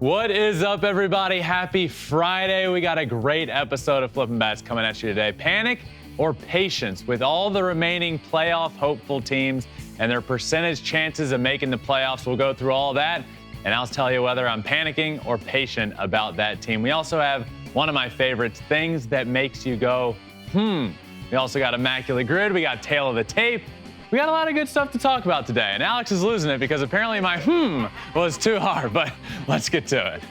What is up, everybody? Happy Friday. We got a great episode of Flippin Bats coming at you today. Panic or patience with all the remaining playoff hopeful teams and their percentage chances of making the playoffs. We'll go through all that, and I'll tell you whether I'm panicking or patient about that team. We also have one of my favorites, things that makes you go, We also got Immaculate Grid. We got Tail of the Tape. We got a lot of good stuff to talk about today, and Alex is losing it because apparently my was too hard, but let's get to it.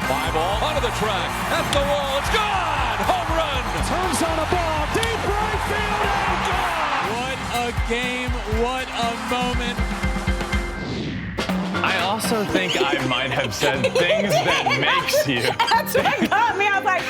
Fly ball onto the track, at the wall, it's gone! Home run! Turns on a ball, deep right field, and gone! What a game, what a moment. I also think I might have said things that makes you. That's what got me. I was like,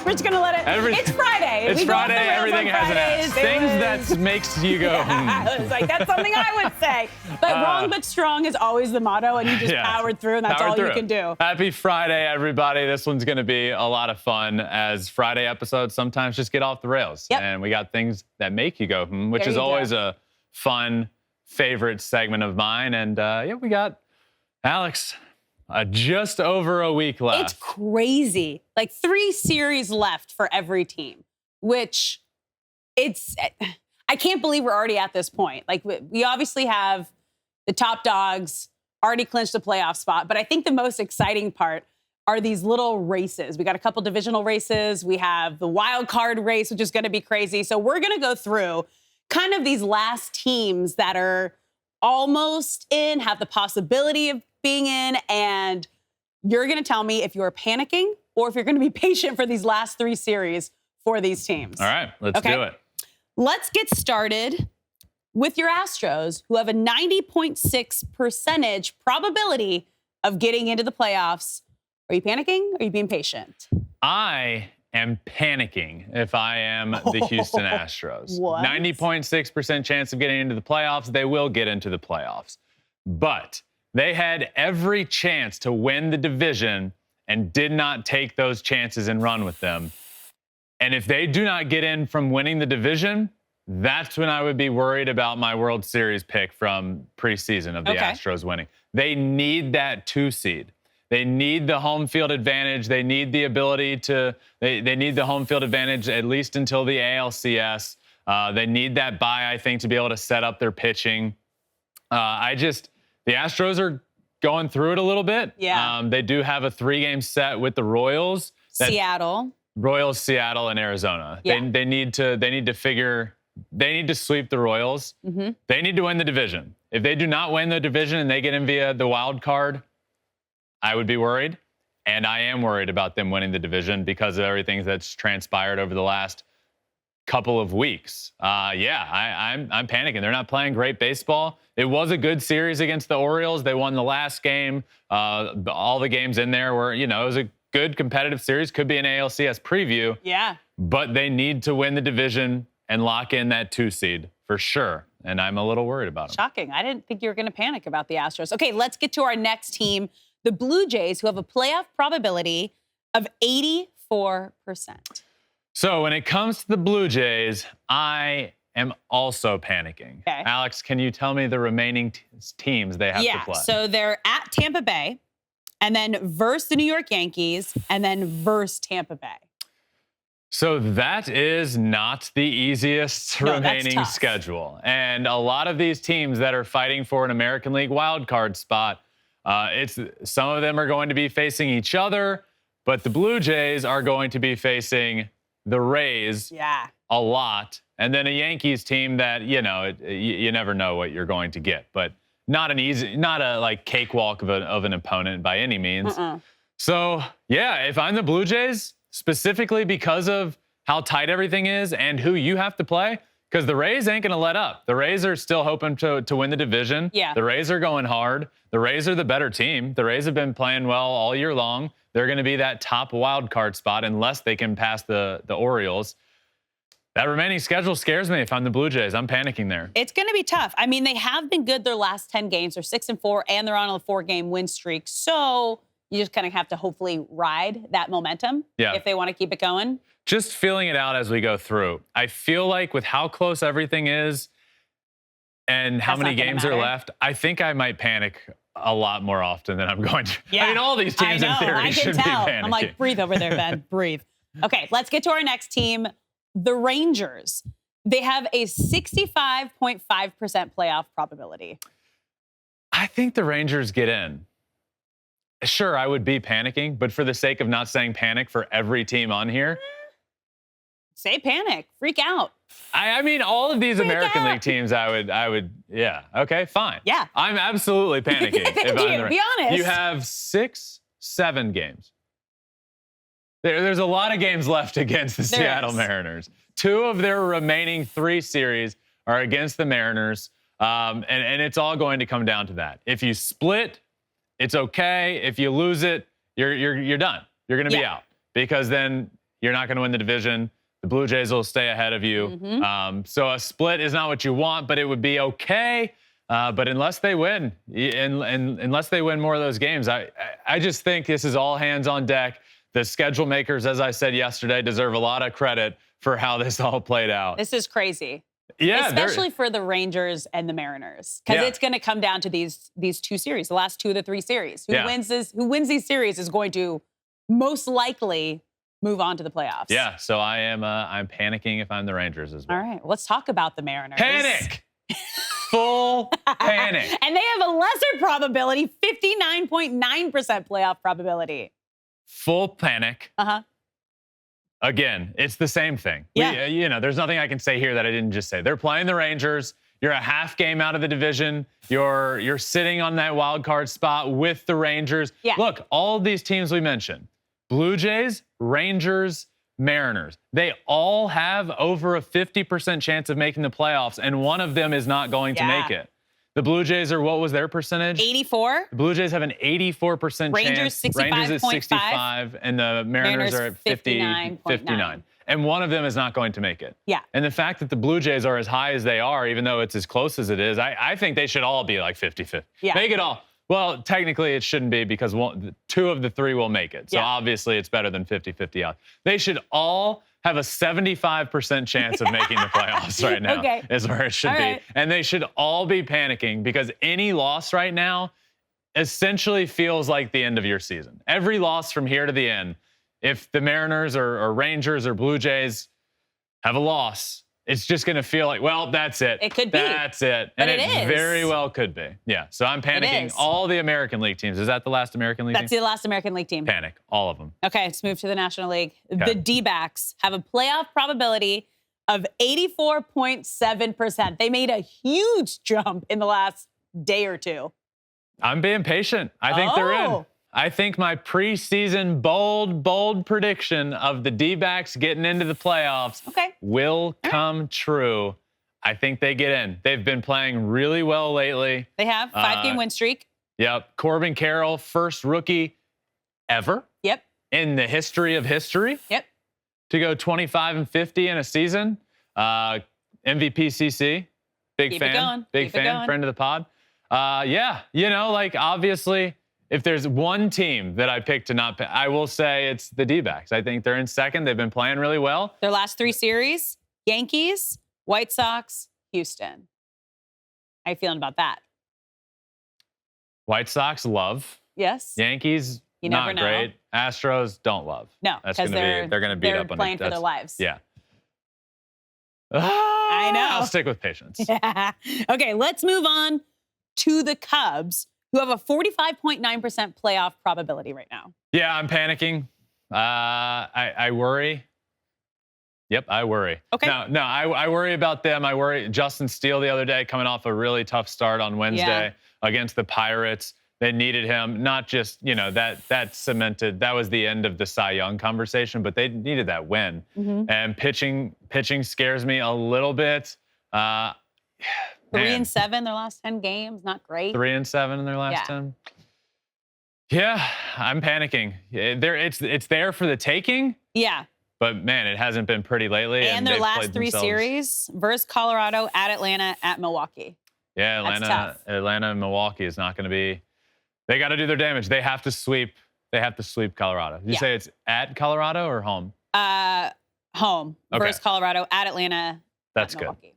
we're just going to let it. It's Friday. It's Friday. Everything has an S. Things that makes you go, I was like, that's something I would say. But wrong but strong is always the motto, and you just powered through, and that's all you can do. Happy Friday, everybody. This one's going to be a lot of fun, as Friday episodes sometimes just get off the rails. Yep. And we got things that make you go, which is always a fun favorite segment of mine. And we got Alex, just over a week left. It's crazy. Like 3 series left for every team, which I can't believe we're already at this point. Like we obviously have the top dogs already clinched a playoff spot, but I think the most exciting part are these little races. We got a couple divisional races. We have the wild card race, which is going to be crazy. So we're going to go through kind of these last teams that are almost in, have the possibility of being in, and you're going to tell me if you're panicking or if you're going to be patient for these last 3 series for these teams. All right, let's do it. Let's get started with your Astros, who have a 90.6% probability of getting into the playoffs. Are you panicking or are you being patient? I am panicking if I am the Houston Astros. What? 90.6% chance of getting into the playoffs. They will get into the playoffs. But they had every chance to win the division and did not take those chances and run with them. And if they do not get in from winning the division, that's when I would be worried about my World Series pick from preseason of the Astros winning. They need that 2 seed. They need the home field advantage. They need the ability to, they need the home field advantage at least until the ALCS. They need that bye, I think, to be able to set up their pitching. The Astros are going through it a little bit. Yeah. They do have a 3-game set with the Royals. Royals, Seattle, and Arizona. Yeah. They need to sweep the Royals. Mm-hmm. They need to win the division. If they do not win the division and they get in via the wild card, I would be worried. And I am worried about them winning the division because of everything that's transpired over the last couple of weeks. I'm panicking. They're not playing great baseball. It was a good series against the Orioles. They won the last game. All the games in there were, it was a good competitive series. Could be an ALCS preview. Yeah. But they need to win the division and lock in that 2 seed for sure. And I'm a little worried about them. Shocking. I didn't think you were going to panic about the Astros. Okay, let's get to our next team, the Blue Jays, who have a playoff probability of 84%. So when it comes to the Blue Jays, I am also panicking. Okay. Alex, can you tell me the remaining teams they have to play? So they're at Tampa Bay, and then versus the New York Yankees, and then versus Tampa Bay. So that is not the easiest remaining schedule. And a lot of these teams that are fighting for an American League wildcard spot, some of them are going to be facing each other, but the Blue Jays are going to be facing the Rays a lot. And then a Yankees team that, you never know what you're going to get, but not a cakewalk of an opponent by any means. So if I'm the Blue Jays, specifically because of how tight everything is and who you have to play, because the Rays ain't going to let up. The Rays are still hoping to win the division. Yeah. The Rays are going hard. The Rays are the better team. The Rays have been playing well all year long. They're going to be that top wild card spot unless they can pass the Orioles. That remaining schedule scares me if I'm the Blue Jays. I'm panicking there. It's going to be tough. I mean, they have been good their last 10 games. They're 6-4, and they're on a 4-game win streak. So You just kind of have to hopefully ride that momentum if they want to keep it going. Just feeling it out as we go through. I feel like with how close everything is and how many games are left, I think I might panic a lot more often than I'm going to. Yeah. I mean, all these teams in theory should be panicking. I'm like, breathe over there, Ben. Breathe. Okay, let's get to our next team, the Rangers. They have a 65.5% playoff probability. I think the Rangers get in. Sure, I would be panicking, but for the sake of not saying panic for every team on here. Say panic. Freak out. I mean, all of these American League teams, I would, yeah. Okay, fine. Yeah. I'm absolutely panicking. Be honest. You have 6, 7 games. There's a lot of games left against the Seattle Mariners. 2 of their remaining 3 series are against the Mariners, and it's all going to come down to that. If you split, it's okay. If you lose it, you're done. You're going to be out because then you're not going to win the division. The Blue Jays will stay ahead of you. So a split is not what you want, but it would be okay. But unless they win, and unless they win more of those games, I just think this is all hands on deck. The schedule makers, as I said yesterday, deserve a lot of credit for how this all played out. This is crazy. Yeah, especially for the Rangers and the Mariners, because it's going to come down to these 2 series, the last 2 of the 3 series. Who wins these series is going to most likely move on to the playoffs. Yeah, so I'm panicking if I'm the Rangers as well. All right, let's talk about the Mariners. Panic. Full panic. And they have a lesser probability, 59.9% playoff probability. Full panic. Again, it's the same thing. Yeah. There's nothing I can say here that I didn't just say. They're playing the Rangers. You're a half game out of the division. You're sitting on that wild card spot with the Rangers. Yeah. Look, all of these teams we mentioned, Blue Jays, Rangers, Mariners, they all have over a 50% chance of making the playoffs, and one of them is not going to make it. The Blue Jays are, what was their percentage? 84. The Blue Jays have an 84% chance. Rangers at 65, and the Mariners are at 59. And one of them is not going to make it. Yeah. And the fact that the Blue Jays are as high as they are, even though it's as close as it is, I think they should all be like 50-50. Yeah. Make it all. Well, technically it shouldn't be because 2 of the 3 will make it. So obviously it's better than 50-50 odds. They should all have a 75% chance of making the playoffs right now is where it should be. And they should all be panicking because any loss right now essentially feels like the end of your season. Every loss from here to the end, if the Mariners or Rangers or Blue Jays have a loss, it's just going to feel like, well, that's it. It could be. That's it. But and it is. Very well could be. Yeah. So I'm panicking. All the American League teams. Is that the last American League team? That's the last American League team. Panic. All of them. Okay, let's move to the National League. Okay. The D-backs have a playoff probability of 84.7%. They made a huge jump in the last day or 2. I'm being patient. I think they're in. I think my preseason bold prediction of the D-backs getting into the playoffs will come true. I think they get in. They've been playing really well lately. They have 5-game win streak. Yep. Corbin Carroll, first rookie ever. Yep. In the history of history. Yep. To go 25-50 in a season. MVP CC. Big fan. Big fan. Friend of the pod. Obviously, if there's one team that I picked to not pick, I will say it's the D-backs. I think they're in second. They've been playing really well. Their last 3 series, Yankees, White Sox, Houston. How you feeling about that? White Sox love. Yes. Yankees, you never not know. great. Astros don't love. No, because they're going to beat up on playing for their lives. Yeah. I know. I'll stick with patience. Yeah. Okay, let's move on to the Cubs, who have a 45.9% playoff probability right now. Yeah, I'm panicking. I worry. Yep, I worry. Okay. No, I worry about them. I worry. Justin Steele the other day coming off a really tough start on Wednesday against the Pirates. They needed him, not just, that cemented, that was the end of the Cy Young conversation, but they needed that win. And pitching scares me a little bit. 3-7 their last 10 games, not great. 3-7 in their last 10. Yeah, I'm panicking. It's there for the taking. Yeah. But man, it hasn't been pretty lately. And their last 3 series versus Colorado, at Atlanta, at Milwaukee. Yeah, Atlanta and Milwaukee is not going to be. They got to do their damage. They have to sweep They have to sweep Colorado. Did you say it's at Colorado or home? Home versus Colorado, at Atlanta. That's at good. Milwaukee.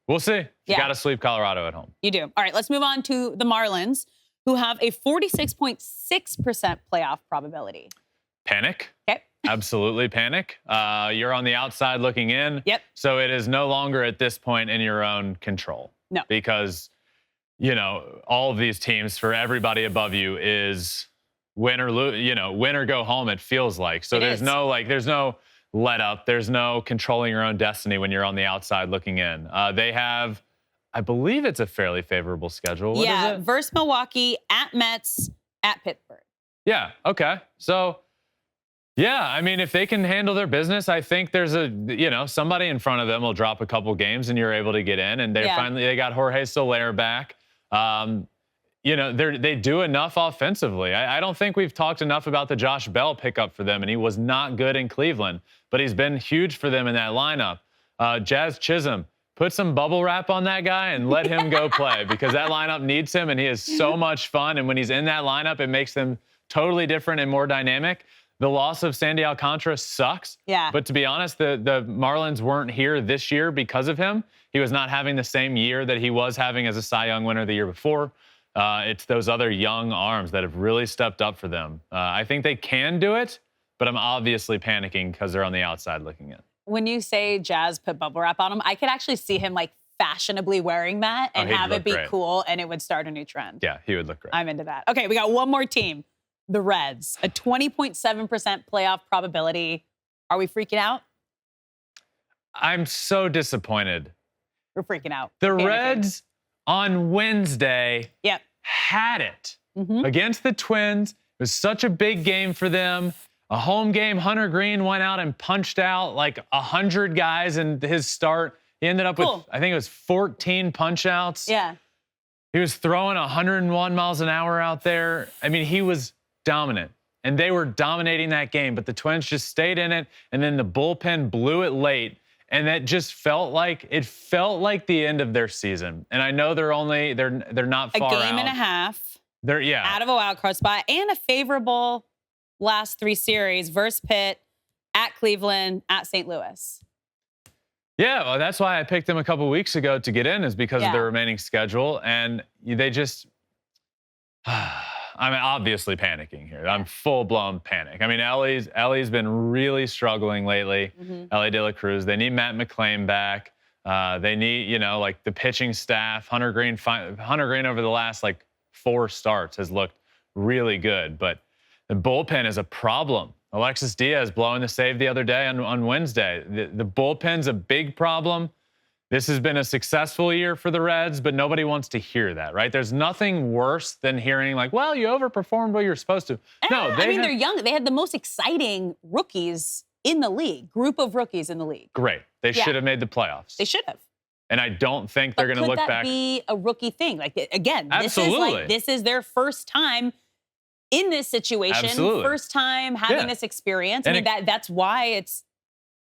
We'll see. You got to sweep Colorado at home. You do. All right, let's move on to the Marlins, who have a 46.6% playoff probability. Panic. Okay. Absolutely panic. You're on the outside looking in. Yep. So it is no longer at this point in your own control. No. Because, all of these teams for everybody above you is win or lose, win or go home, it feels like. So there's no let up. There's no controlling your own destiny when you're on the outside looking in. They have, I believe it's a fairly favorable schedule. What is it? Versus Milwaukee, at Mets, at Pittsburgh. Yeah. Okay. So, yeah, I mean, if they can handle their business, I think there's somebody in front of them will drop a couple games and you're able to get in. And they got Jorge Soler back. They do enough offensively. I don't think we've talked enough about the Josh Bell pickup for them, and he was not good in Cleveland, but he's been huge for them in that lineup. Jazz Chisholm, put some bubble wrap on that guy and let him go play because that lineup needs him, and he is so much fun. And when he's in that lineup, it makes them totally different and more dynamic. The loss of Sandy Alcantara sucks. Yeah. But to be honest, the Marlins weren't here this year because of him. He was not having the same year that he was having as a Cy Young winner the year before. It's those other young arms that have really stepped up for them. I think they can do it, but I'm obviously panicking because they're on the outside looking in. When you say Jazz put bubble wrap on him, I could actually see him like fashionably wearing that and have it be cool, and it would start a new trend. Yeah, he would look great. I'm into that. Okay, we got one more team, the Reds, a 20.7% playoff probability. Are we freaking out? I'm so disappointed. We're freaking out. The Reds on Wednesday had it against the Twins. It was such a big game for them. A home game. Hunter Green went out and punched out like 100 guys in his start. He ended up with, I think it was 14 punch outs. Yeah. He was throwing 101 miles an hour out there. I mean, he was dominant. And they were dominating that game, but the Twins just stayed in it. And then the bullpen blew it late. And that just felt like the end of their season. And I know they're not far out. A game and a half. They're out of a wild card spot and a favorable last three series versus Pitt, at Cleveland, at St. Louis. Yeah, well, that's why I picked them a couple weeks ago to get in, is because of their remaining schedule. And they just, I'm obviously panicking here. I'm full-blown panic. I mean, Ellie's been really struggling lately. Ellie De La Cruz. They need Matt McClain back. They need, the pitching staff. Hunter Green over the last 4 starts has looked really good, but the bullpen is a problem. Alexis Diaz blowing the save the other day on Wednesday. The bullpen's a big problem. This has been a successful year for the Reds, but nobody wants to hear that, right? There's nothing worse than hearing you overperformed what you're supposed to. No, they're young. They had the most exciting rookies in the league, group of rookies in the league. Great. They should have made the playoffs. They should have. And I don't think they're going to look back. Could that be a rookie thing? Absolutely. This is their first time in this situation. Absolutely. First time having this experience. And that's why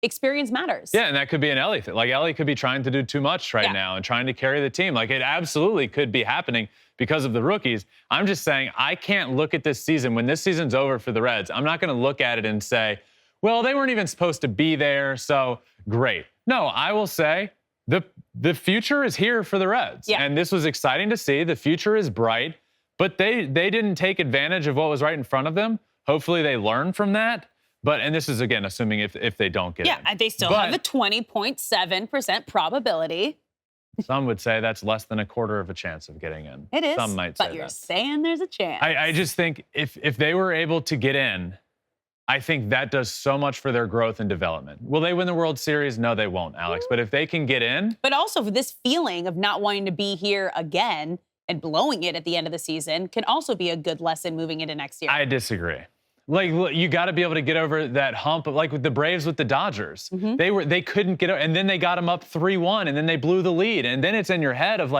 experience matters. Yeah, and that could be an Ellie thing. Ellie could be trying to do too much right now and trying to carry the team. It absolutely could be happening because of the rookies. I'm just saying I can't look at this season. When this season's over for the Reds, I'm not going to look at it and say, well, they weren't even supposed to be there, so great. No, I will say the future is here for the Reds. Yeah. And this was exciting to see. The future is bright, but they didn't take advantage of what was right in front of them. Hopefully they learn from that. And this is, again, assuming if they don't get in. Yeah, they still have a 20.7% probability. Some would say that's less than a quarter of a chance of getting in. It is, Some might say but you're saying there's a chance. I just think if they were able to get in, I think that does so much for their growth and development. Will they win the World Series? No, they won't, Alex. But if they can get in. But also for this feeling of not wanting to be here again and blowing it at the end of the season can also be a good lesson moving into next year. I disagree. You got to be able to get over that hump, like with the Braves with the Dodgers. They couldn't get over, and then they got them up 3-1, and then they blew the lead. And then it's in your head of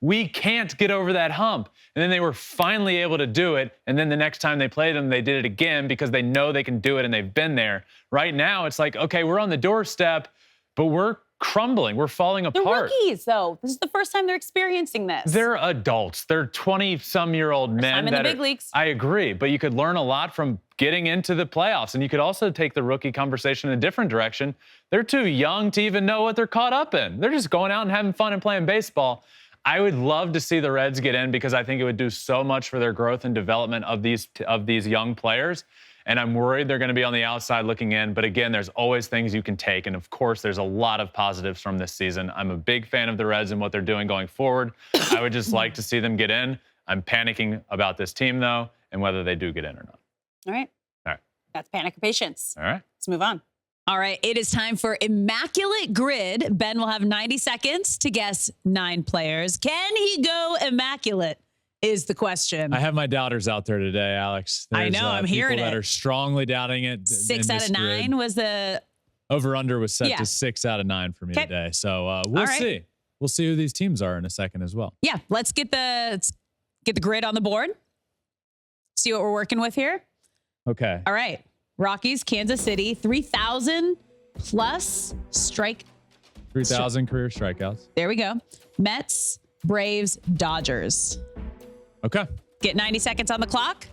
we can't get over that hump. And then they were finally able to do it. And then the next time they played them, they did it again because they know they can do it and they've been there. Right now, it's okay, we're on the doorstep, but we're crumbling. We're falling They're apart. rookies, though. This is the first time they're experiencing this. They're adults. They're 20-some-year-old men. Time in the big leagues. I agree, but you could learn a lot from getting into the playoffs, and you could also take the rookie conversation in a different direction. They're too young to even know what they're caught up in. They're just going out and having fun and playing baseball. I would love to see the Reds get in because I think it would do so much for their growth and development of these young players. And I'm worried they're going to be on the outside looking in. But again, there's always things you can take. And of course, there's a lot of positives from this season. I'm a big fan of the Reds and what they're doing going forward. I would just like to see them get in. I'm panicking about this team, though, and whether they do get in or not. All right. All right. That's panic or patience. All right. Let's move on. All right, it is time for Immaculate Grid. Ben will have 90 seconds to guess 9 players. Can he go immaculate is the question. I have my doubters out there today, Alex. I know, I'm hearing people it. that are strongly doubting it. 6 out of 9 was the... Over-under was set to 6 out of 9 for me today. So we'll see. We'll see who these teams are in a second as well. Yeah, let's get the grid on the board. See what we're working with here. Okay. All right. Rockies, Kansas City, 3,000 plus strike. 3,000 career strikeouts. There we go. Mets, Braves, Dodgers. Okay. Get 90 seconds on the clock.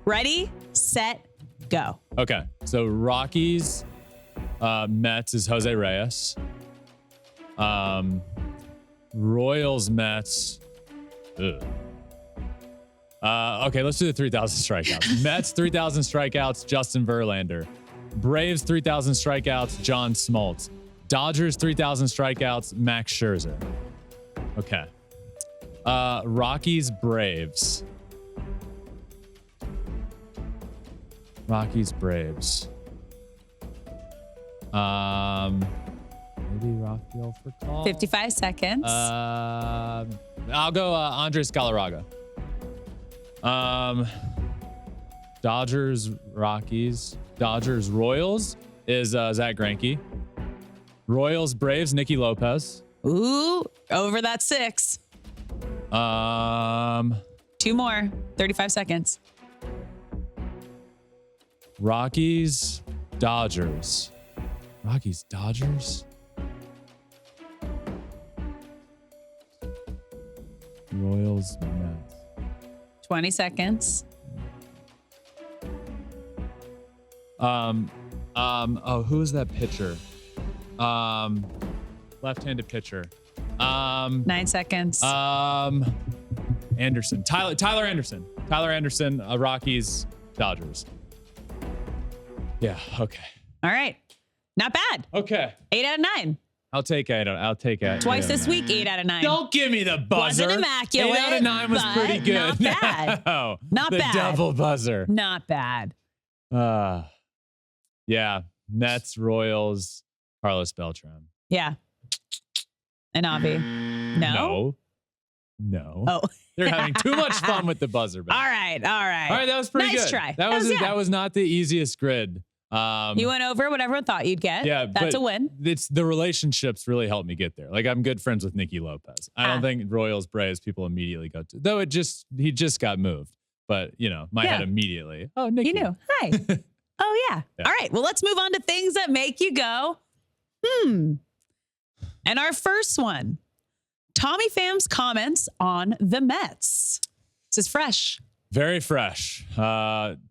Ready, set, go. Okay. So Rockies, Mets is Jose Reyes. Royals, Mets. Ugh. Okay, let's do the 3,000 strikeouts. Mets, 3,000 strikeouts, Justin Verlander. Braves, 3,000 strikeouts, John Smoltz. Dodgers, 3,000 strikeouts, Max Scherzer. Okay. Rockies, Braves. Rockies, Braves. Maybe Rafael for call. 55 seconds. I'll go Andres Galarraga. Dodgers, Rockies. Dodgers, Royals is Zach Greinke. Royals, Braves, Nicky Lopez. Ooh, over that 6. 2 more. 35 seconds. Rockies, Dodgers. Rockies, Dodgers. Royals, Mets. 20 seconds. Who is that pitcher? Left-handed pitcher. 9 seconds. Anderson. Tyler Anderson. Tyler Anderson, Rockies, Dodgers. Yeah, okay. All right. Not bad. Okay. 8 out of 9. I'll take it. Twice this week, 8 out of 9. Don't give me the buzzer. Wasn't immaculate. 8 out of 9 was pretty good. Not bad. No, Not the bad. double buzzer. Not bad. Yeah. Mets, Royals, Carlos Beltran. Yeah. And Avi. No? No. Oh. They're having too much fun with the buzzer. All right. All right, that was pretty good. Nice try. That was not the easiest grid. You went over what everyone thought you'd get. Yeah, that's a win. It's the relationships really helped me get there. Like I'm good friends with Nicky Lopez. I don't think Royals, Braves people immediately go to, though he just got moved. But my head immediately. Oh, Nicky. You knew. Hi. Oh yeah. All right. Well, let's move on to things that make you go, And our first one, Tommy Pham's comments on the Mets. This is fresh. Very fresh.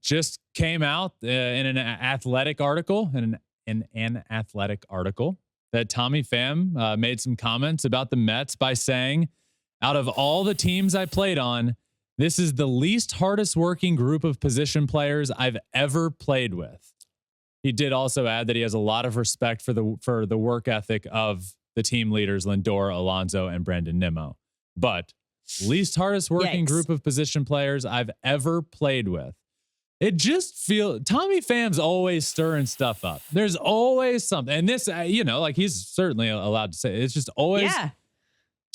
Just came out in an athletic article, in an athletic article that Tommy Pham made some comments about the Mets by saying, out of all the teams I played on, this is the least hardest working group of position players I've ever played with. He did also add that he has a lot of respect for the work ethic of the team leaders, Lindor, Alonso, and Brandon Nimmo. But least hardest working group of position players I've ever played with. It just feels Tommy Pham's always stirring stuff up. There's always something. And this, he's certainly allowed to say it. It's just always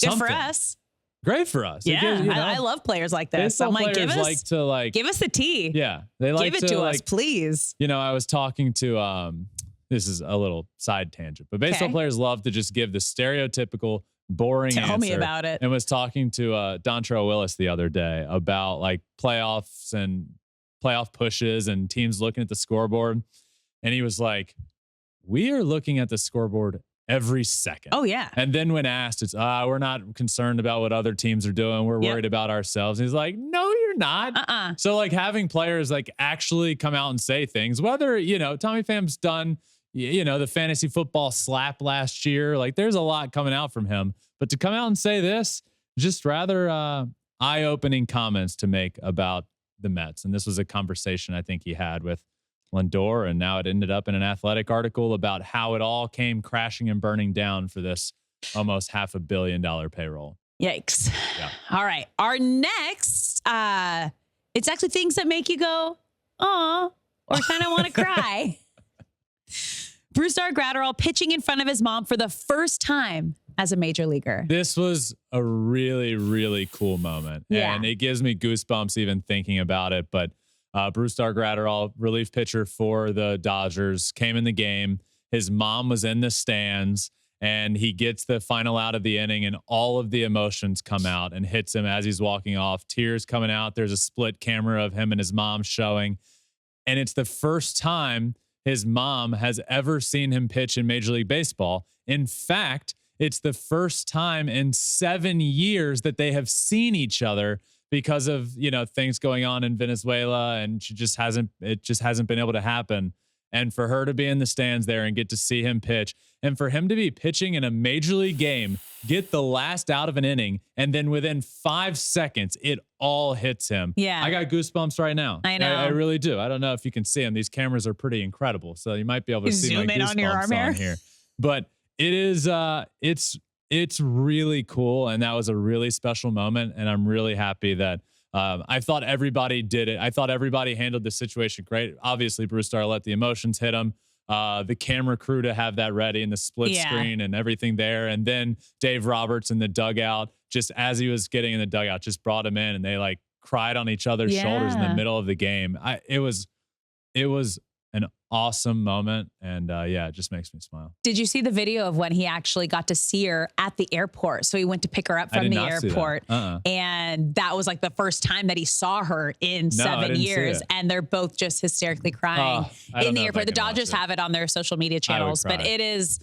good for us. Great for us. Yeah, I love players like this. I'm like, give us the tea. Yeah, they like give it to us, please. I was talking to this is a little side tangent, but baseball players love to just give the stereotypical boring answer. Tell me about it. And was talking to Dontrell Willis the other day about like playoffs and playoff pushes and teams looking at the scoreboard. And he was like, we are looking at the scoreboard every second. Oh, yeah. And then when asked, it's, we're not concerned about what other teams are doing. We're worried about ourselves. And he's like, no, you're not. So like having players like actually come out and say things, whether, Tommy Pham's done, the fantasy football slap last year, like there's a lot coming out from him, but to come out and say this, just rather eye-opening comments to make about the Mets. And this was a conversation I think he had with Lindor, and now it ended up in an Athletic article about how it all came crashing and burning down for this almost $500 million payroll. Yikes. Yeah. All right. Our next, it's actually things that make you go, oh, or kind of want to cry. Brusdar Graterol pitching in front of his mom for the first time as a major leaguer. This was a really, really cool moment. Yeah. And it gives me goosebumps even thinking about it. But Brusdar Graterol, relief pitcher for the Dodgers, came in the game. His mom was in the stands, and he gets the final out of the inning, and all of the emotions come out and hits him as he's walking off. Tears coming out. There's a split camera of him and his mom showing. And it's the first time his mom has ever seen him pitch in Major League Baseball. In fact, it's the first time in 7 years that they have seen each other because of, things going on in Venezuela, and it just hasn't been able to happen. And for her to be in the stands there and get to see him pitch, and for him to be pitching in a major league game, get the last out of an inning, and then within 5 seconds, it all hits him. Yeah. I got goosebumps right now. I know. I really do. I don't know if you can see them. These cameras are pretty incredible. So you might be able to see Zoom my in on your arm goosebumps on here. But it is, it's really cool. And that was a really special moment. And I'm really happy that I thought everybody did it. I thought everybody handled the situation great. Obviously, Brusdar let the emotions hit him. The camera crew to have that ready and the split screen and everything there. And then Dave Roberts in the dugout, just as he was getting in the dugout, just brought him in, and they like cried on each other's shoulders in the middle of the game. It was an awesome moment. And it just makes me smile. Did you see the video of when he actually got to see her at the airport? So he went to pick her up from the airport. And that was like the first time that he saw her in 7 years. And they're both just hysterically crying in the airport. The Dodgers have it on their social media channels, but it is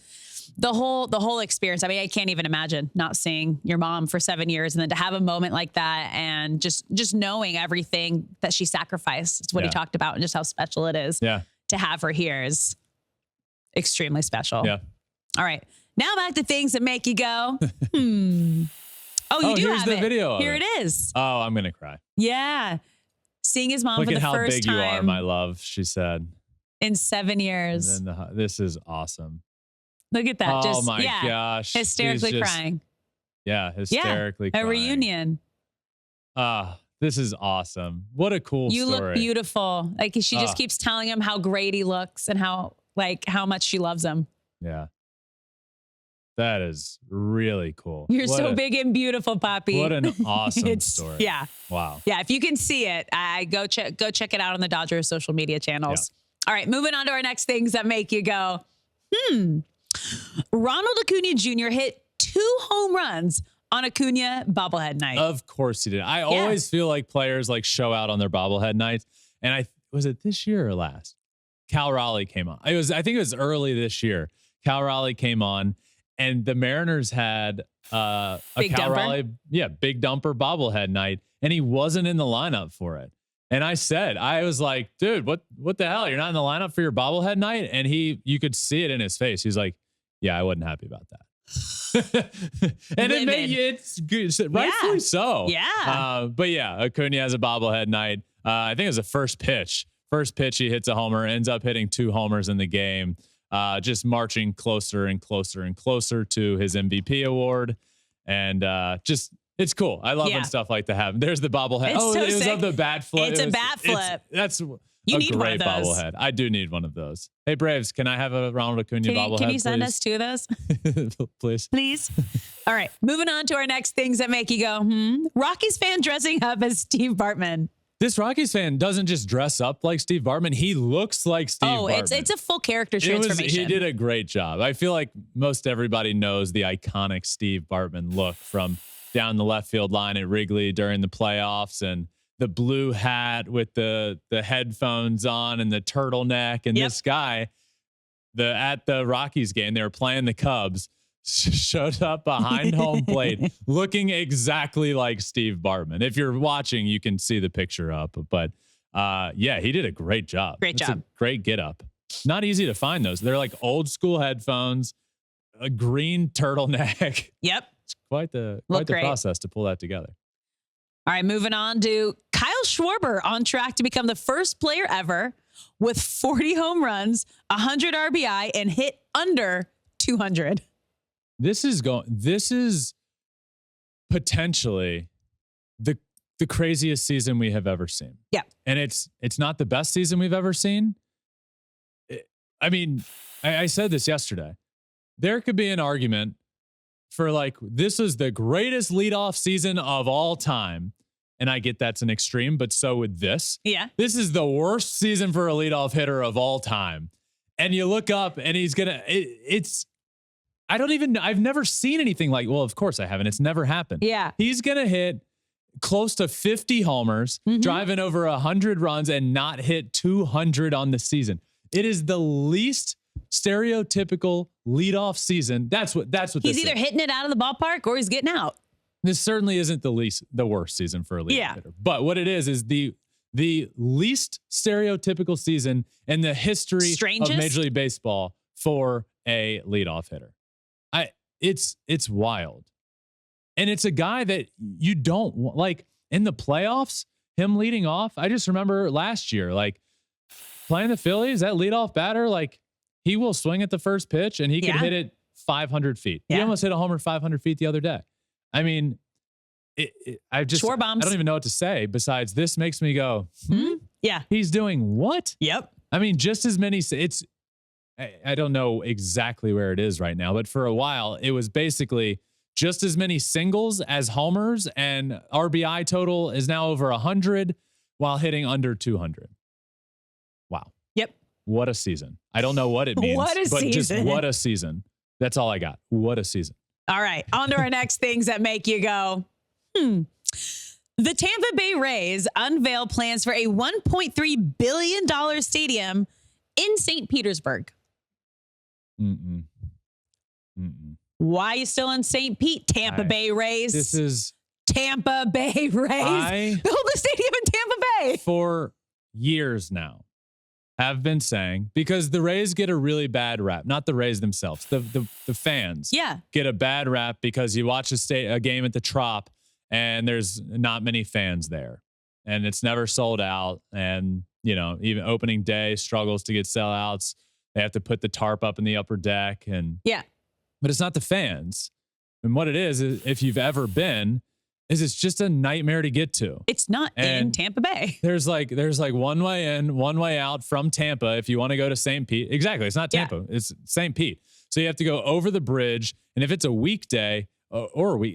the whole experience. I mean, I can't even imagine not seeing your mom for 7 years, and then to have a moment like that, and just knowing everything that she sacrificed. It's what he talked about, and just how special it is. Yeah. To have her here is extremely special. Yeah. All right. Now back to things that make you go, Oh, you do here's have the it. video of Here it. it is. Oh, I'm going to cry. Yeah. Seeing his mom Look for at the how first big time you are, my love, she said. in 7 years. And then this is awesome. Look at that. Oh my gosh. Hysterically crying. Yeah. Hysterically crying. A reunion. This is awesome. What a cool story. You look beautiful. Like she just keeps telling him how great he looks and how much she loves him. Yeah. That is really cool. You're so big and beautiful, Poppy. What an awesome story. Yeah. Wow. Yeah. If you can see it, go check it out on the Dodgers social media channels. Yeah. All right. Moving on to our next things that make you go, Ronald Acuna Jr. hit 2 home runs on Acuna bobblehead night. Of course he did. I always feel like players like show out on their bobblehead nights. And was it this year or last? Cal Raleigh came on. I think it was early this year. Cal Raleigh came on, and the Mariners had a Cal Raleigh, big dumper bobblehead night, and he wasn't in the lineup for it. And I was like, dude, what the hell? You're not in the lineup for your bobblehead night? And you could see it in his face. He's like, yeah, I wasn't happy about that. And it's good, rightfully so. Yeah. But Acuna has a bobblehead night. I think it was the first pitch. First pitch, he hits a homer, ends up hitting 2 homers in the game, just marching closer and closer and closer to his MVP award. And it's cool. I love when stuff like that happens. There's the bobblehead. It was of the bat flip. It's a bat flip. That's You need great one of those. bobblehead. I do need one of those. Hey, Braves, can I have a Ronald Acuna bobblehead? Can you send please? us 2 of those? Please. Please. All right. Moving on to our next things that make you go, Rockies fan dressing up as Steve Bartman. This Rockies fan doesn't just dress up like Steve Bartman. He looks like Steve Bartman. It's a full character transformation. He did a great job. I feel like most everybody knows the iconic Steve Bartman look from down the left field line at Wrigley during the playoffs, and the blue hat with the headphones on and the turtleneck. And this guy, at the Rockies game, they were playing the Cubs, showed up behind home plate looking exactly like Steve Bartman. If you're watching, you can see the picture up, but yeah, he did a great job. Great job. A great get up. Not easy to find those. They're like old school headphones, a green turtleneck. Yep. It's quite the process to pull that together. All right, moving on to Kyle Schwarber, on track to become the first player ever with 40 home runs, 100 RBI, and hit under 200. This is potentially the craziest season we have ever seen. Yeah. And it's not the best season we've ever seen. I said this yesterday. There could be an argument for like, this is the greatest leadoff season of all time. And I get that's an extreme, but so would this. Yeah. This is the worst season for a leadoff hitter of all time. And you look up and he's I've never seen anything like, well, of course I haven't. It's never happened. Yeah. He's going to hit close to 50 homers, driving over 100 runs, and not hit 200 on the season. It is the least stereotypical leadoff season. That's what he's either hitting it out of the ballpark or he's getting out. This certainly isn't the worst season for a leadoff hitter. But what it is the least stereotypical season in the history of Major League Baseball for a leadoff hitter. It's wild. And it's a guy that you don't want, like in the playoffs, him leading off. I just remember last year, like playing the Phillies, that leadoff batter, like he will swing at the first pitch and he can hit it 500 feet. He almost hit a homer 500 feet the other day. I mean, I don't even know what to say besides this makes me go, yeah, he's doing what? Yep. I mean, just as many, I don't know exactly where it is right now, but for a while it was basically just as many singles as homers, and RBI total is now over 100 while hitting under 200. Wow. Yep. What a season. I don't know what it means, just what a season. That's all I got. What a season. All right. On to our next things that make you go, The Tampa Bay Rays unveil plans for a $1.3 billion stadium in St. Petersburg. Why are you still in St. Pete, Tampa Bay Rays? This is Tampa Bay Rays. Build a stadium in Tampa Bay. For years now, have been saying, because the Rays get a really bad rap, not the Rays themselves, the fans get a bad rap because you watch a game at the Trop and there's not many fans there and it's never sold out. And, you know, even opening day struggles to get sellouts. They have to put the tarp up in the upper deck but it's not the fans. And what it is if you've ever been, it's just a nightmare to get to. It's not in Tampa Bay. There's like one way in, one way out from Tampa if you want to go to St. Pete. Exactly. It's not Tampa. It's St. Pete. So you have to go over the bridge. And if it's a weekday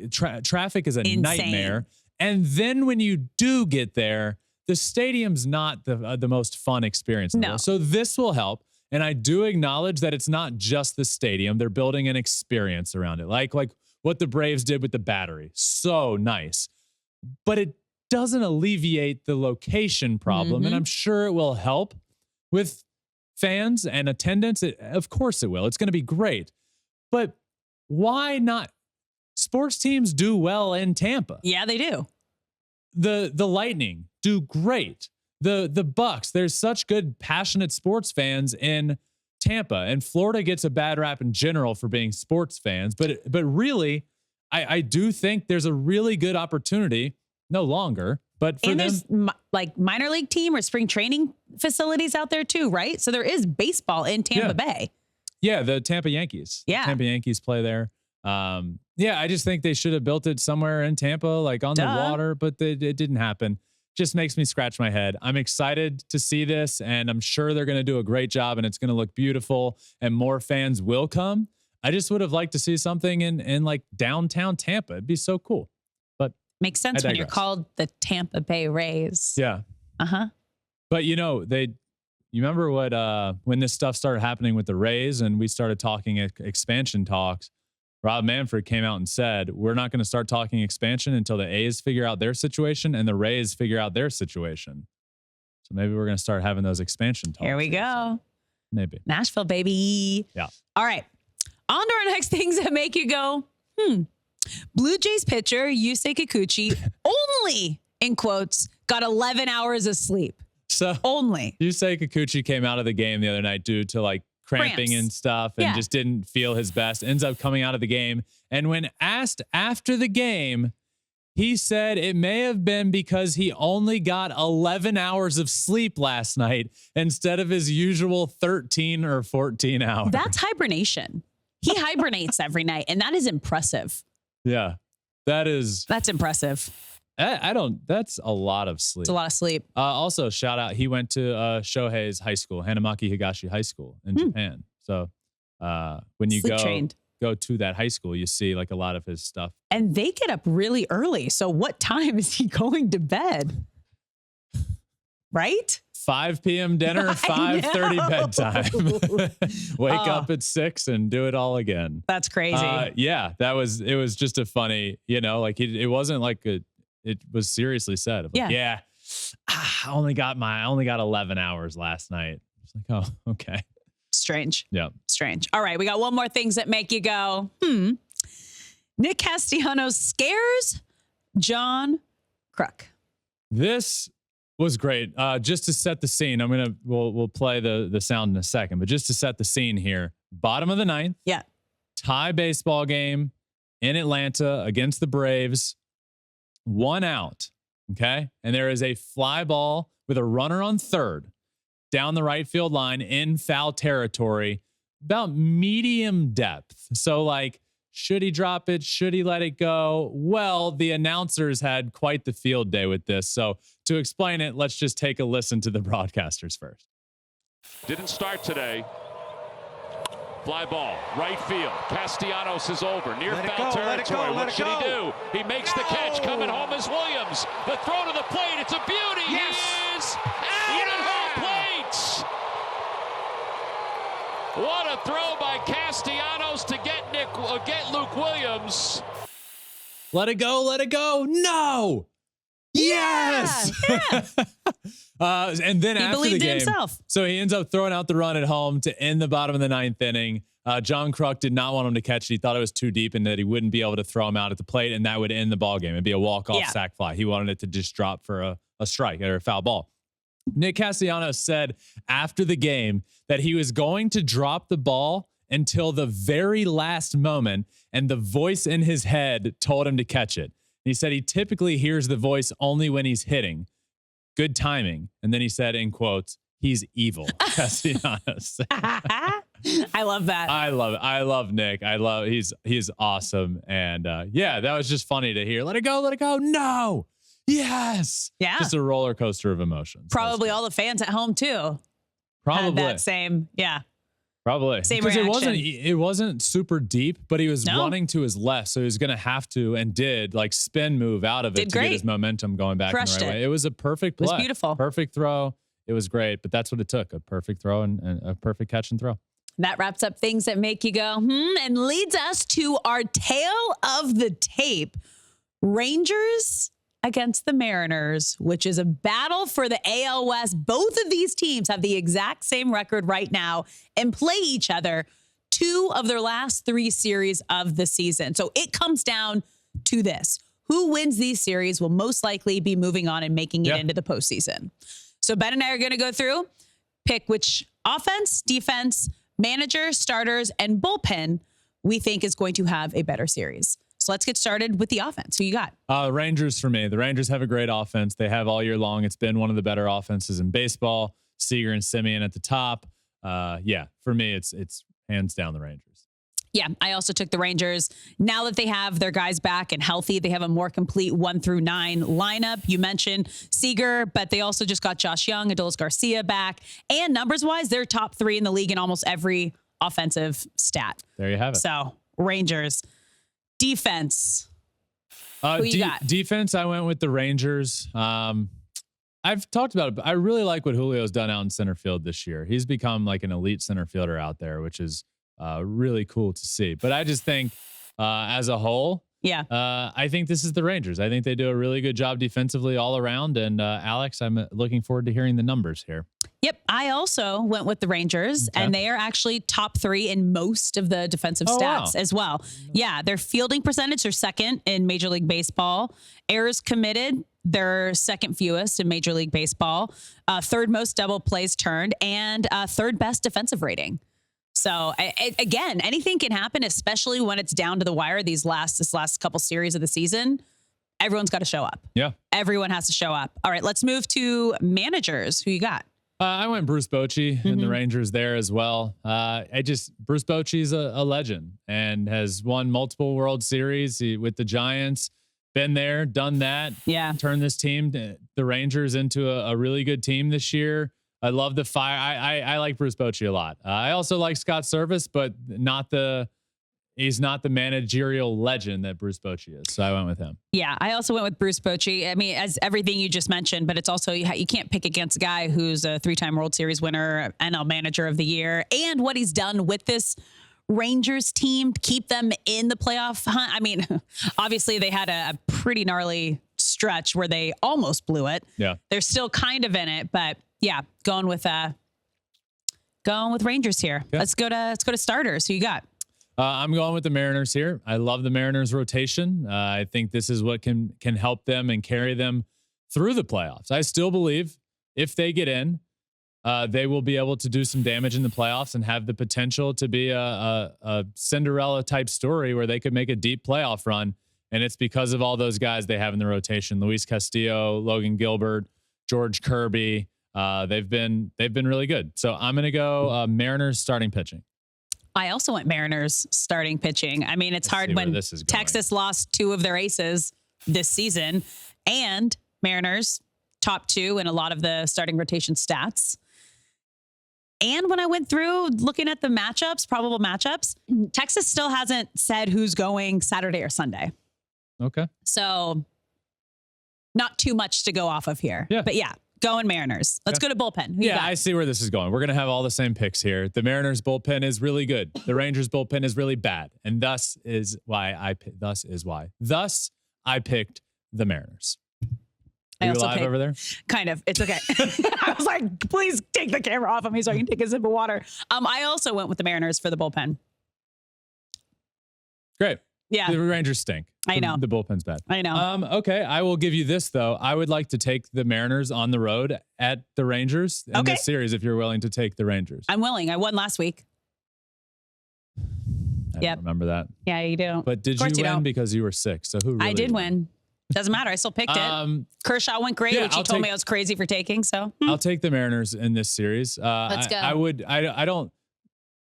traffic is a nightmare. And then when you do get there, the stadium's not the most fun experience. No. So this will help. And I do acknowledge that it's not just the stadium. They're building an experience around it. Like what the Braves did with the Battery. So nice. But it doesn't alleviate the location problem. And I'm sure it will help with fans and attendance. Of course it will. It's going to be great. But why not? Sports teams do well in Tampa. Yeah, they do. The Lightning do great. The Bucks, there's such good, passionate sports fans in Tampa, and Florida gets a bad rap in general for being sports fans. But really, I do think there's a really good opportunity, no longer, but for there's like minor league team or spring training facilities out there too, right? So there is baseball in Tampa Bay. Yeah, the Tampa Yankees. Yeah. The Tampa Yankees play there. I just think they should have built it somewhere in Tampa, like on the water, but it didn't happen. Just makes me scratch my head. I'm excited to see this, and I'm sure they're going to do a great job, and it's going to look beautiful, and more fans will come. I just would have liked to see something in like downtown Tampa. It'd be so cool. But makes sense when you're called the Tampa Bay Rays. Yeah. But you remember what when this stuff started happening with the Rays and we started talking expansion talks, Rob Manfred came out and said, we're not going to start talking expansion until the A's figure out their situation and the Rays figure out their situation. So maybe we're going to start having those expansion talks. Here we go. Maybe. Nashville, baby. Yeah. All right. On to our next things that make you go, Blue Jays pitcher Yusei Kikuchi only, in quotes, got 11 hours of sleep. So only. Yusei Kikuchi came out of the game the other night due to like cramping and stuff and just didn't feel his best. Ends up coming out of the game. And when asked after the game, he said it may have been because he only got 11 hours of sleep last night instead of his usual 13 or 14 hours. That's hibernation. He hibernates every night, and that is impressive. Yeah, that's impressive. That's a lot of sleep. It's a lot of sleep. Also, shout out, he went to Shohei's high school, Hanamaki Higashi High School in Japan. So when you go to that high school, you see like a lot of his stuff. And they get up really early. So what time is he going to bed? Right? 5 p.m. dinner, 5:30 bedtime. Wake up at 6 and do it all again. That's crazy. It was just a funny, like it wasn't like it was seriously said. Like, I only got 11 hours last night. It's like, oh, okay. Strange. Yeah. Strange. All right. We got one more things that make you go, Nick Castellanos scares John Kruk. This was great. Just to set the scene, we'll play the sound in a second, but just to set the scene here, bottom of the ninth. Yeah. Tie baseball game in Atlanta against the Braves. 1 out. Okay. And there is a fly ball with a runner on third down the right field line in foul territory, about medium depth. So like, should he drop it? Should he let it go? Well, the announcers had quite the field day with this. So to explain it, let's just take a listen to the broadcasters first. Didn't start today. Fly ball, right field. Castellanos is over, near foul territory. What should he do? He makes the catch. Coming home is Williams. The throw to the plate. It's a beauty. Yes. He is out at home plate. What a throw by Castellanos to get Luke Williams. Let it go. Let it go. No. Yes. Yeah. And then after the game, himself. So he ends up throwing out the run at home to end the bottom of the ninth inning. John Kruk did not want him to catch it. He thought it was too deep and that he wouldn't be able to throw him out at the plate, and that would end the ball game. It'd be a walk-off sac fly. He wanted it to just drop for a strike or a foul ball. Nick Castellanos said after the game that he was going to drop the ball until the very last moment, and the voice in his head told him to catch it. He said he typically hears the voice only when he's hitting. Good timing. And then he said, in quotes, he's evil. Castellanos. I love that. I love it. I love Nick. He's awesome. And that was just funny to hear. Let it go. Let it go. No. Yes. Yeah. Just a roller coaster of emotions. Probably all the fans at home too. Probably had that same. Yeah. Probably. Same because reaction. it wasn't super deep, but he was running to his left. So he was going to have to, and did like spin move out of it to get his momentum going back in the right way. It was a perfect play. It was beautiful. Perfect throw. It was great, but that's what it took. A perfect throw and a perfect catch and throw. That wraps up things that make you go, and leads us to our tale of the tape. Rangers against the Mariners, which is a battle for the AL West. Both of these teams have the exact same record right now and play each other 2 of their last 3 series of the season. So it comes down to this. Who wins these series will most likely be moving on and making it into the postseason. So Ben and I are going to go through, pick which offense, defense, manager, starters, and bullpen we think is going to have a better series. So let's get started with the offense. Who you got? Rangers for me. The Rangers have a great offense. They have all year long. It's been one of the better offenses in baseball. Seager and Simeon at the top. For me, it's hands down the Rangers. Yeah, I also took the Rangers. Now that they have their guys back and healthy, they have a more complete 1 through 9 lineup. You mentioned Seager, but they also just got Josh Young, Adolis Garcia back. And numbers-wise, they're top 3 in the league in almost every offensive stat. There you have it. So, Rangers. Defense. Who you got? Defense, I went with the Rangers. I've talked about it, but I really like what Julio's done out in center field this year. He's become like an elite center fielder out there, which is really cool to see. But I just think as a whole, I think this is the Rangers. I think they do a really good job defensively all around. And Alex, I'm looking forward to hearing the numbers here. Yep. I also went with the Rangers, and they are actually top 3 in most of the defensive stats as well. Yeah. Their fielding percentage are second in Major League Baseball. Errors committed, they're second fewest in Major League Baseball. Third most double plays turned, and third best defensive rating. So again, anything can happen, especially when it's down to the wire. This last couple series of the season, everyone's got to show up. Yeah. Everyone has to show up. All right, let's move to managers. Who you got? I went Bruce Bochy and the Rangers there as well. Bruce Bochy's a legend and has won multiple World Series with the Giants. Been there, done that. Yeah. Turned this team, the Rangers, into a really good team this year. I love the fire. I like Bruce Bochy a lot. I also like Scott Servais, but he's not the managerial legend that Bruce Bochy is. So I went with him. Yeah, I also went with Bruce Bochy. I mean, as everything you just mentioned, but it's also, you can't pick against a guy who's a 3-time World Series winner, NL Manager of the Year, and what he's done with this Rangers team to keep them in the playoff hunt. I mean, obviously they had a pretty gnarly stretch where they almost blew it. Yeah. They're still kind of in it, but yeah, going with Rangers here. Yeah. Let's go to starters. Who you got? I'm going with the Mariners here. I love the Mariners rotation. I think this is what can help them and carry them through the playoffs. I still believe if they get in, they will be able to do some damage in the playoffs and have the potential to be a Cinderella type story where they could make a deep playoff run. And it's because of all those guys they have in the rotation: Luis Castillo, Logan Gilbert, George Kirby. They've been really good. So I'm going to go Mariners starting pitching. I also went Mariners starting pitching. I mean, it's hard when Texas lost 2 of their aces this season, and Mariners top 2 in a lot of the starting rotation stats. And when I went through looking at the probable matchups, Texas still hasn't said who's going Saturday or Sunday. Okay. So not too much to go off of here. Yeah. But yeah, going Mariners. Let's go to bullpen. Yeah, I see where this is going. We're going to have all the same picks here. The Mariners bullpen is really good. The Rangers bullpen is really bad. And thus I picked the Mariners. Are you alive over there? Kind of. It's okay. I was like, please take the camera off of me so I can take a sip of water. I also went with the Mariners for the bullpen. Great. Yeah. The Rangers stink. I know. The bullpen's bad. I know. Okay. I will give you this, though. I would like to take the Mariners on the road at the Rangers in this series if you're willing to take the Rangers. I'm willing. I won last week. I don't remember that. Yeah, you do. But did you win because you were sick? So who really I did win. Doesn't matter. I still picked it. Kershaw went great, which he told me I was crazy for taking. So I'll take the Mariners in this series. Let's go.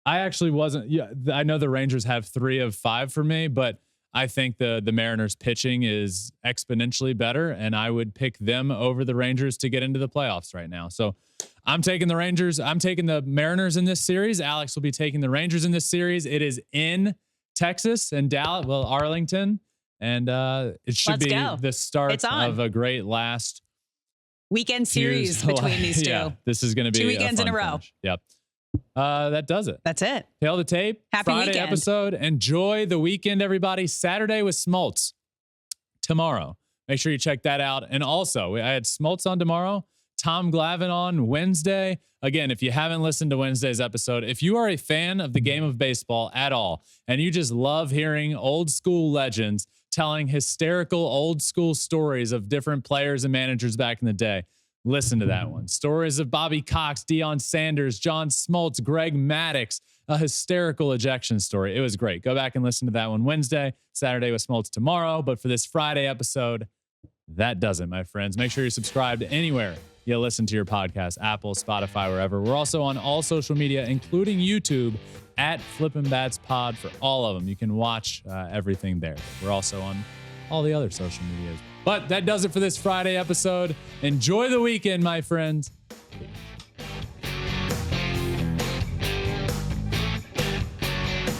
I actually wasn't. Yeah, I know the Rangers have 3 of 5 for me, but I think the Mariners pitching is exponentially better, and I would pick them over the Rangers to get into the playoffs right now. So I'm taking the Rangers. I'm taking the Mariners in this series. Alex will be taking the Rangers in this series. It is in Texas and Dallas, Arlington. And it should be the start of a great last weekend series between these two. Yeah, this is going to be 2 weekends in a row. Finish. Yep. That does it. That's it. Tail the tape. Happy Friday weekend. episode. Enjoy the weekend, everybody. Saturday with Smoltz tomorrow. Make sure you check that out. And also, I had Smoltz on tomorrow, Tom Glavine on Wednesday. Again, if you haven't listened to Wednesday's episode, if you are a fan of the game of baseball at all, and you just love hearing old school legends telling hysterical old school stories of different players and managers back in the day, listen to that one. Stories of Bobby Cox, Deion Sanders, John Smoltz, Greg Maddux, a hysterical ejection story. It was great. Go back and listen to that one Wednesday. Saturday with Smoltz tomorrow. But for this Friday episode, that does it, my friends. Make sure you're subscribed anywhere you listen to your podcast, Apple, Spotify, wherever. We're also on all social media, including YouTube, at Flippin Bats Pod for all of them. You can watch everything there. We're also on all the other social medias. But that does it for this Friday episode. Enjoy the weekend, my friends. Peace.